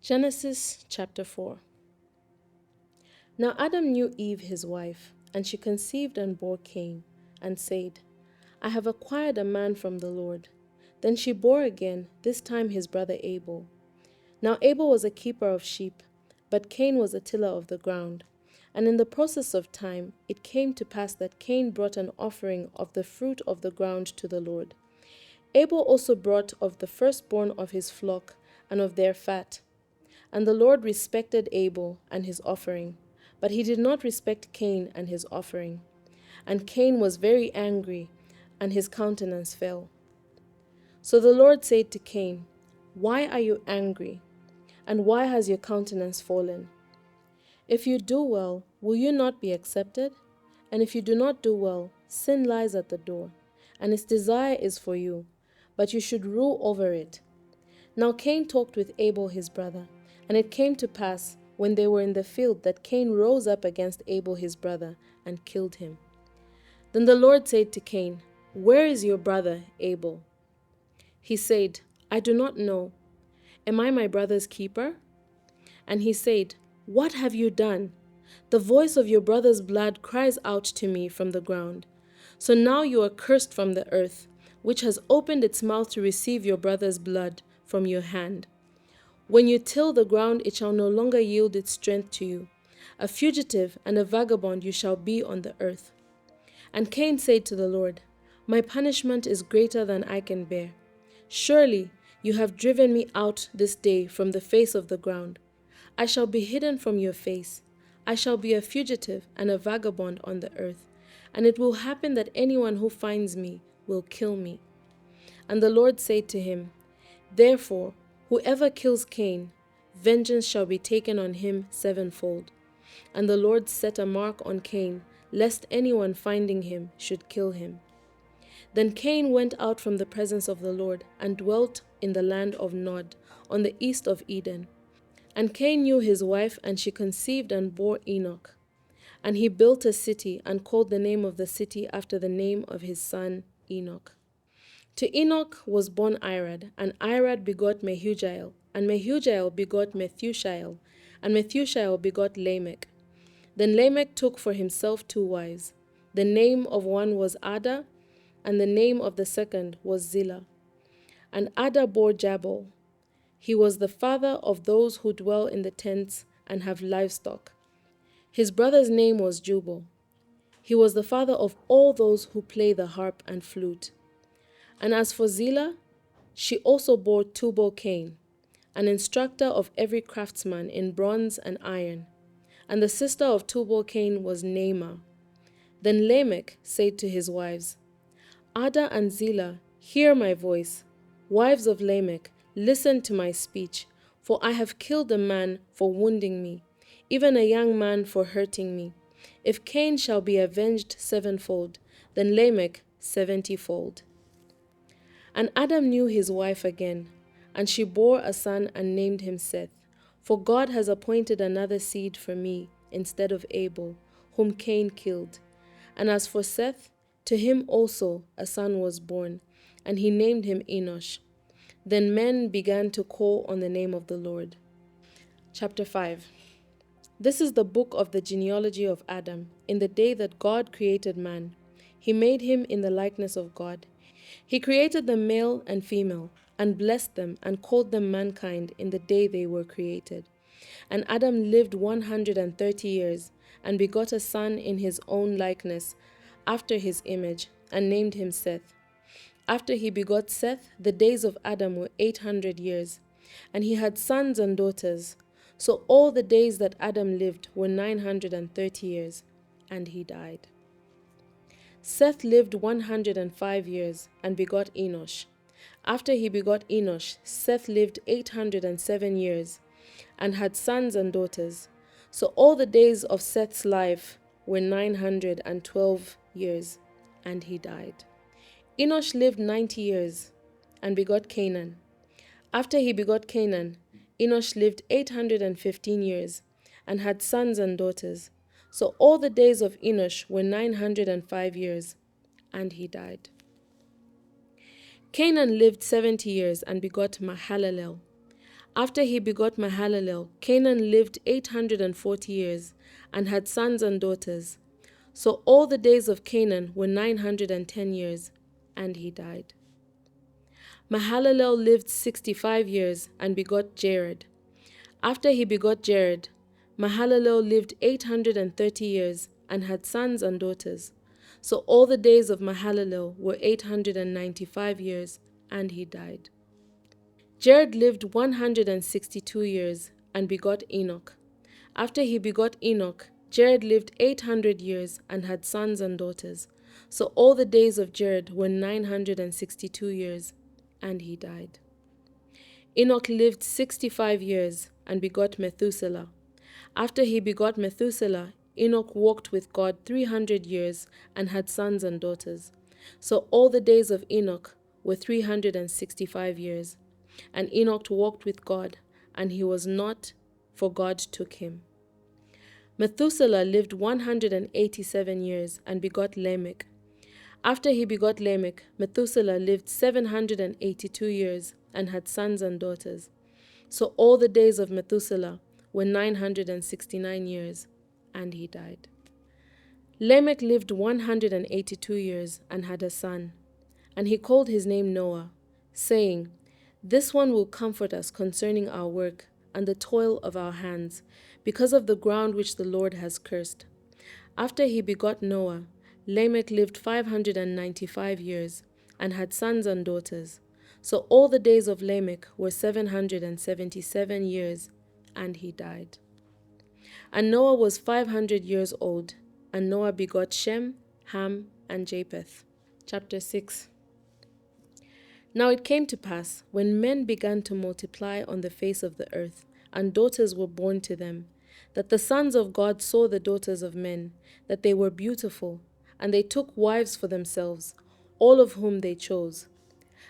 Genesis chapter 4. Now Adam knew Eve his wife, and she conceived and bore Cain, and said, I have acquired a man from the Lord. Then she bore again, this time his brother Abel. Now Abel was a keeper of sheep, but Cain was a tiller of the ground. And in the process of time it came to pass that Cain brought an offering of the fruit of the ground to the Lord. Abel also brought of the firstborn of his flock and of their fat. And the Lord respected Abel and his offering, but he did not respect Cain and his offering. And Cain was very angry, and his countenance fell. So the Lord said to Cain, Why are you angry? And why has your countenance fallen? If you do well, will you not be accepted? And if you do not do well, sin lies at the door, and its desire is for you, but you should rule over it. Now Cain talked with Abel his brother, and it came to pass, when they were in the field, that Cain rose up against Abel his brother, and killed him. Then the Lord said to Cain, Where is your brother Abel? He said, I do not know. Am I my brother's keeper? And he said, What have you done? The voice of your brother's blood cries out to me from the ground. So now you are cursed from the earth, which has opened its mouth to receive your brother's blood from your hand. When you till the ground, it shall no longer yield its strength to you. A fugitive and a vagabond you shall be on the earth. And Cain said to the Lord, My punishment is greater than I can bear. Surely you have driven me out this day from the face of the ground. I shall be hidden from your face. I shall be a fugitive and a vagabond on the earth. And it will happen that anyone who finds me will kill me. And the Lord said to him, Therefore, whoever kills Cain, vengeance shall be taken on him sevenfold. And the Lord set a mark on Cain, lest anyone finding him should kill him. Then Cain went out from the presence of the Lord, and dwelt in the land of Nod, on the east of Eden. And Cain knew his wife, and she conceived and bore Enoch. And he built a city, and called the name of the city after the name of his son Enoch. To Enoch was born Irad, and Irad begot Mehujael, and Mehujael begot Methushael, and Methushael begot Lamech. Then Lamech took for himself 2 wives. The name of one was Ada, and the name of the second was Zillah. And Ada bore Jabal. He was the father of those who dwell in the tents and have livestock. His brother's name was Jubal. He was the father of all those who play the harp and flute. And as for Zillah, she also bore Tubal-Cain, an instructor of every craftsman in bronze and iron. And the sister of Tubal-Cain was Naamah. Then Lamech said to his wives, Ada and Zillah, hear my voice. Wives of Lamech, listen to my speech, for I have killed a man for wounding me, even a young man for hurting me. If Cain shall be avenged sevenfold, then Lamech 70-fold. And Adam knew his wife again, and she bore a son and named him Seth. For God has appointed another seed for me instead of Abel, whom Cain killed. And as for Seth, to him also a son was born, and he named him Enosh. Then men began to call on the name of the Lord. Chapter 5. This is the book of the genealogy of Adam, in the day that God created man. He made him in the likeness of God. He created them male and female, and blessed them, and called them mankind in the day they were created. And Adam lived 130 years, and begot a son in his own likeness, after his image, and named him Seth. After he begot Seth, the days of Adam were 800 years, and he had sons and daughters. So all the days that Adam lived were 930 years, and he died. Seth lived 105 years, and begot Enosh. After he begot Enosh, Seth lived 807 years, and had sons and daughters. So all the days of Seth's life were 912 years, and he died. Enosh lived 90 years, and begot Canaan. After he begot Canaan, Enosh lived 815 years, and had sons and daughters. So all the days of Enosh were 905 years, and he died. Canaan lived 70 years, and begot Mahalalel. After he begot Mahalalel, Canaan lived 840 years and had sons and daughters. So all the days of Canaan were 910 years, and he died. Mahalalel lived 65 years and begot Jared. After he begot Jared, Mahalalel lived 830 years and had sons and daughters. So all the days of Mahalalel were 895 years, and he died. Jared lived 162 years and begot Enoch. After he begot Enoch, Jared lived 800 years and had sons and daughters. So all the days of Jared were 962 years, and he died. Enoch lived 65 years and begot Methuselah. After he begot Methuselah, Enoch walked with God 300 years and had sons and daughters. So all the days of Enoch were 365 years. And Enoch walked with God, and he was not, for God took him. Methuselah lived 187 years and begot Lamech. After he begot Lamech, Methuselah lived 782 years and had sons and daughters. So all the days of Methuselah were 969 years, and he died. Lamech lived 182 years and had a son, and he called his name Noah, saying, "This one will comfort us concerning our work and the toil of our hands, because of the ground which the Lord has cursed." After he begot Noah, Lamech lived 595 years and had sons and daughters. So all the days of Lamech were 777 years, and he died. And Noah was 500 years old, and Noah begot Shem, Ham, and Japheth. Chapter 6. Now it came to pass, when men began to multiply on the face of the earth, and daughters were born to them, that the sons of God saw the daughters of men, that they were beautiful, and they took wives for themselves, all of whom they chose.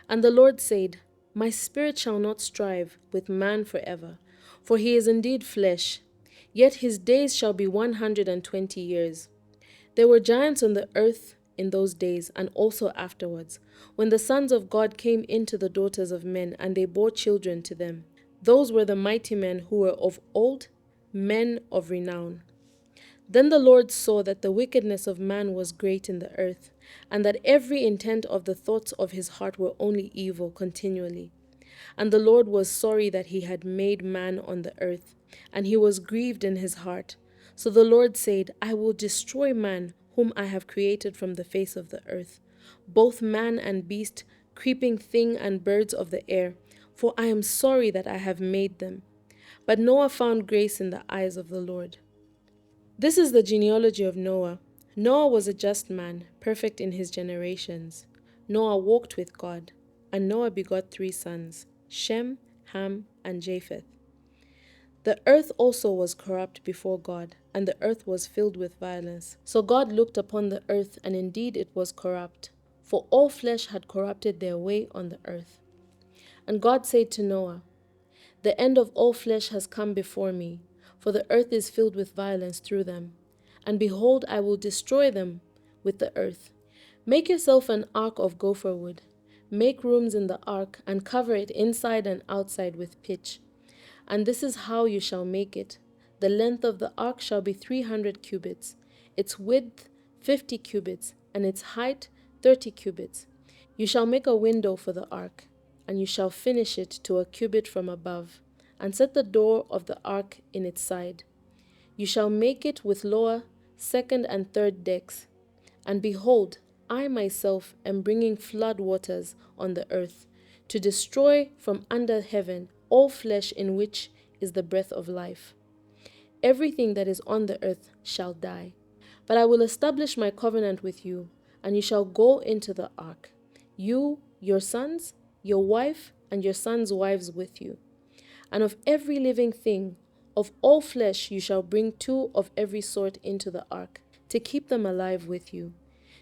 And the Lord said, My spirit shall not strive with man forever, for he is indeed flesh, yet his days shall be 120 years. There were giants on the earth in those days, and also afterwards, when the sons of God came into the daughters of men, and they bore children to them. Those were the mighty men who were of old, men of renown. Then the Lord saw that the wickedness of man was great in the earth, and that every intent of the thoughts of his heart were only evil continually. And the Lord was sorry that he had made man on the earth, and he was grieved in his heart. So the Lord said, I will destroy man, whom I have created from the face of the earth, both man and beast, creeping thing and birds of the air, for I am sorry that I have made them. But Noah found grace in the eyes of the Lord. This is the genealogy of Noah. Noah was a just man, perfect in his generations. Noah walked with God, and Noah begot 3 sons, Shem, Ham, and Japheth. The earth also was corrupt before God, and the earth was filled with violence. So God looked upon the earth, and indeed it was corrupt, for all flesh had corrupted their way on the earth. And God said to Noah, The end of all flesh has come before me, for the earth is filled with violence through them. And behold, I will destroy them with the earth. Make yourself an ark of gopher wood. Make rooms in the ark, and cover it inside and outside with pitch. And this is how you shall make it. The length of the ark shall be 300 cubits, its width 50 cubits, and its height 30 cubits. You shall make a window for the ark, and you shall finish it to a cubit from above, and set the door of the ark in its side. You shall make it with lower, second, and third decks. And behold, I myself am bringing flood waters on the earth, to destroy from under heaven all flesh in which is the breath of life. Everything that is on the earth shall die. But I will establish my covenant with you, and you shall go into the ark, you, your sons, your wife, and your sons' wives with you. And of every living thing, of all flesh, you shall bring 2 of every sort into the ark, to keep them alive with you.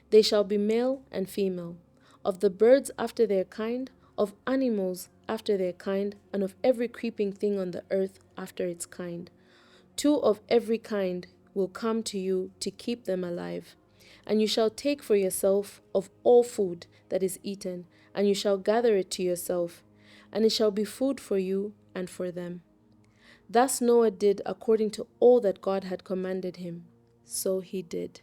They shall be male and female, of the birds after their kind, of animals after their kind, and of every creeping thing on the earth after its kind. 2 of every kind will come to you to keep them alive. And you shall take for yourself of all food that is eaten, and you shall gather it to yourself. and it shall be food for you and for them. Thus Noah did according to all that God had commanded him. So he did.